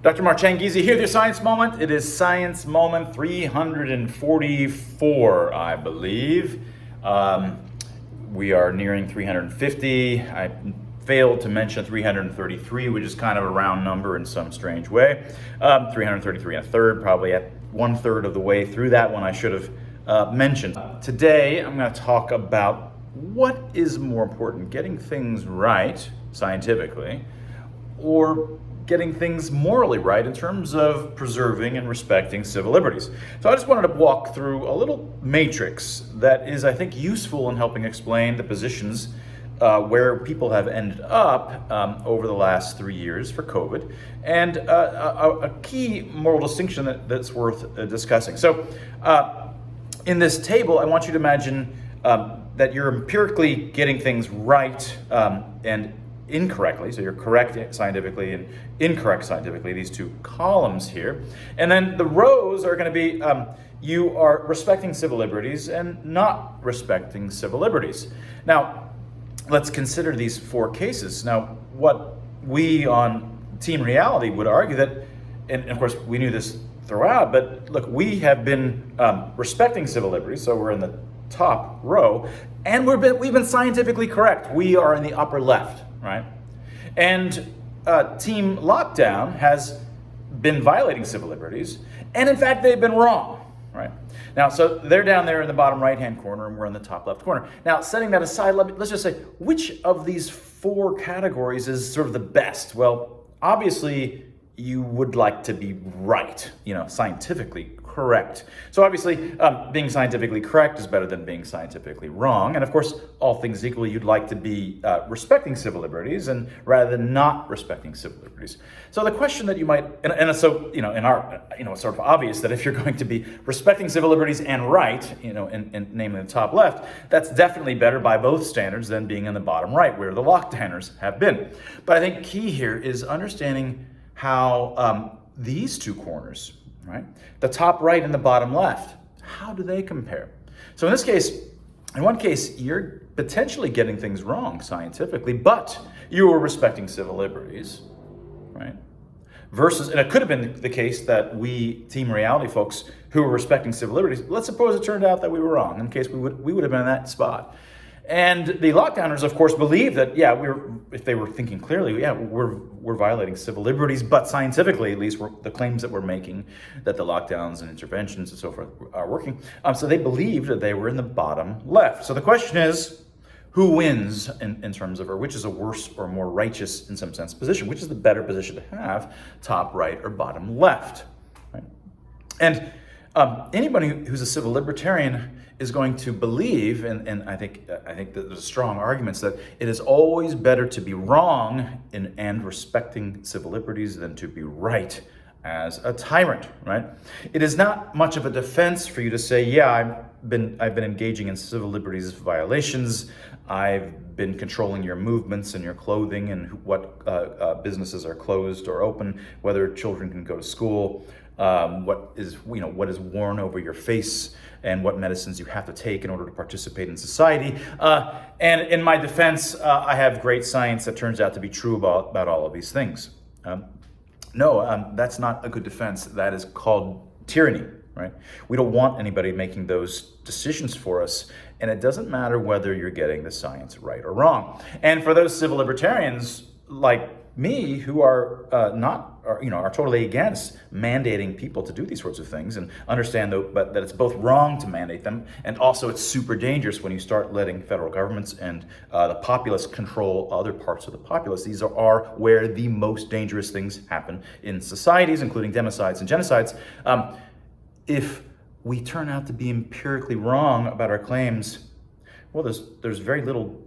Dr. Marchangisi here with your Science Moment. It is Science Moment 344, I believe. We are nearing 350. I failed to mention 333, which is kind of a round number in some strange way. 333 and a third, probably at 1/3 of the way through that one I should have mentioned. Today, I'm going to talk about what is more important, getting things right scientifically, or getting things morally right in terms of preserving and respecting civil liberties. So I just wanted to walk through a little matrix that is, I think, useful in helping explain the positions where people have ended up over the last 3 years for COVID, and a key moral distinction that's worth discussing. So in this table, I want you to imagine that you're empirically getting things right and incorrectly, so you're correct scientifically and incorrect scientifically, these two columns here. And then the rows are going to be you are respecting civil liberties and not respecting civil liberties. Now, let's consider these 4 cases. Now, what we on Team Reality would argue that, and of course we knew this throughout, but look, we have been respecting civil liberties, so we're in the top row, and we've been scientifically correct. We are in the upper left, right? And Team Lockdown has been violating civil liberties, and in fact, they've been wrong, right? Now, so they're down there in the bottom right-hand corner, and we're in the top left corner. Now, setting that aside, let's just say, which of these 4 categories is sort of the best? Well, obviously, you would like to be right, scientifically correct. So obviously, being scientifically correct is better than being scientifically wrong. And of course, all things equal, you'd like to be respecting civil liberties and rather than not respecting civil liberties. So the question that you might, and so, in our, it's sort of obvious that if you're going to be respecting civil liberties and right, and namely the top left, that's definitely better by both standards than being in the bottom right, where the lockdowners have been. But I think key here is understanding how these 2 corners, right, the top right and the bottom left, how do they compare? So in this case, in one case, you're potentially getting things wrong scientifically, but you are respecting civil liberties, right? Versus, and it could have been the case that we Team Reality folks who were respecting civil liberties, let's suppose it turned out that we were wrong. In case we would have been in that spot. And the lockdowners, of course, believe that, if they were thinking clearly, we're violating civil liberties, but scientifically, at least, the claims that we're making, that the lockdowns and interventions and so forth are working. So they believed that they were in the bottom left. So the question is, who wins in terms of, or which is a worse or more righteous, in some sense, position? Which is the better position to have, top right or bottom left? Right? And anybody who's a civil libertarian is going to believe, and I think that there's strong arguments that it is always better to be wrong and respecting civil liberties than to be right as a tyrant, right? It is not much of a defense for you to say, I've been engaging in civil liberties violations. I've been controlling your movements and your clothing and what businesses are closed or open, whether children can go to school, what is worn over your face, and what medicines you have to take in order to participate in society. And in my defense, I have great science that turns out to be true about all of these things. No, that's not a good defense. That is called tyranny, right? We don't want anybody making those decisions for us, and it doesn't matter whether you're getting the science right or wrong. And for those civil libertarians like me who are are totally against mandating people to do these sorts of things, and understand that it's both wrong to mandate them, and also it's super dangerous when you start letting federal governments and the populace control other parts of the populace. These are where the most dangerous things happen in societies, including democides and genocides. If we turn out to be empirically wrong about our claims, well, there's very little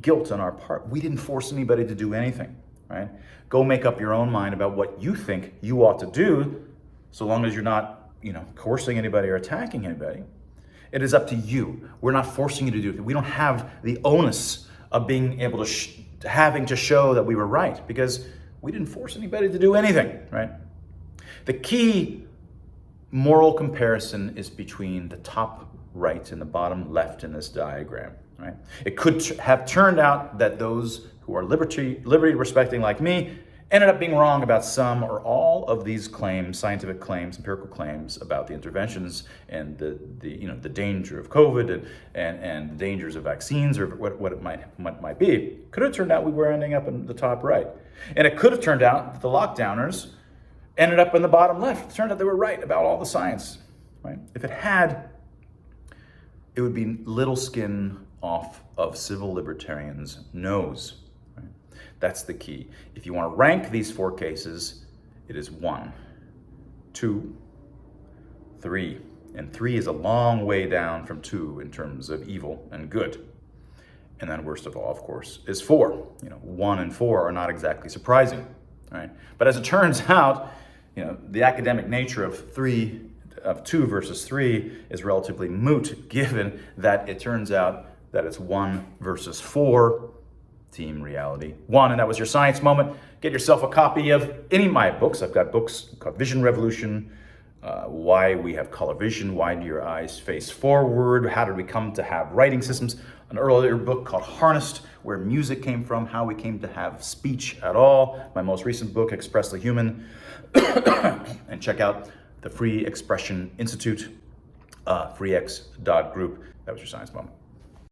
guilt on our part. We didn't force anybody to do anything. Right? Go make up your own mind about what you think you ought to do, so long as you're not, coercing anybody or attacking anybody. It is up to you. We're not forcing you to do it. We don't have the onus of being able to having to show that we were right, because we didn't force anybody to do anything, right? The key moral comparison is between the top right and the bottom left in this diagram, right? It could have turned out that those who are liberty respecting like me ended up being wrong about some or all of these claims, scientific claims, empirical claims about the interventions and the danger of COVID and the dangers of vaccines or what it might be. Could have turned out we were ending up in the top right. And it could have turned out that the lockdowners ended up in the bottom left. It turned out they were right about all the science, right? If it had, it would be little skin off of civil libertarians' nose. Right? That's the key. If you want to rank these 4 cases, it is 1, 2, 3. And 3 is a long way down from 2 in terms of evil and good. And then worst of all, of course, is 4. 1 and 4 are not exactly surprising, right? But as it turns out, the academic nature of 2 versus 3 is relatively moot, given that it turns out that it's 1 versus 4, team reality 1. And that was your science moment. Get yourself a copy of any of my books. I've got books called Vision Revolution, Why We Have Color Vision, Why Do Your Eyes Face Forward, How Did We Come to Have Writing Systems, an earlier book called Harnessed, Where Music Came From, How We Came to Have Speech at All, my most recent book, Expressly Human, and check out the Free Expression Institute, freex.group. That was your science moment.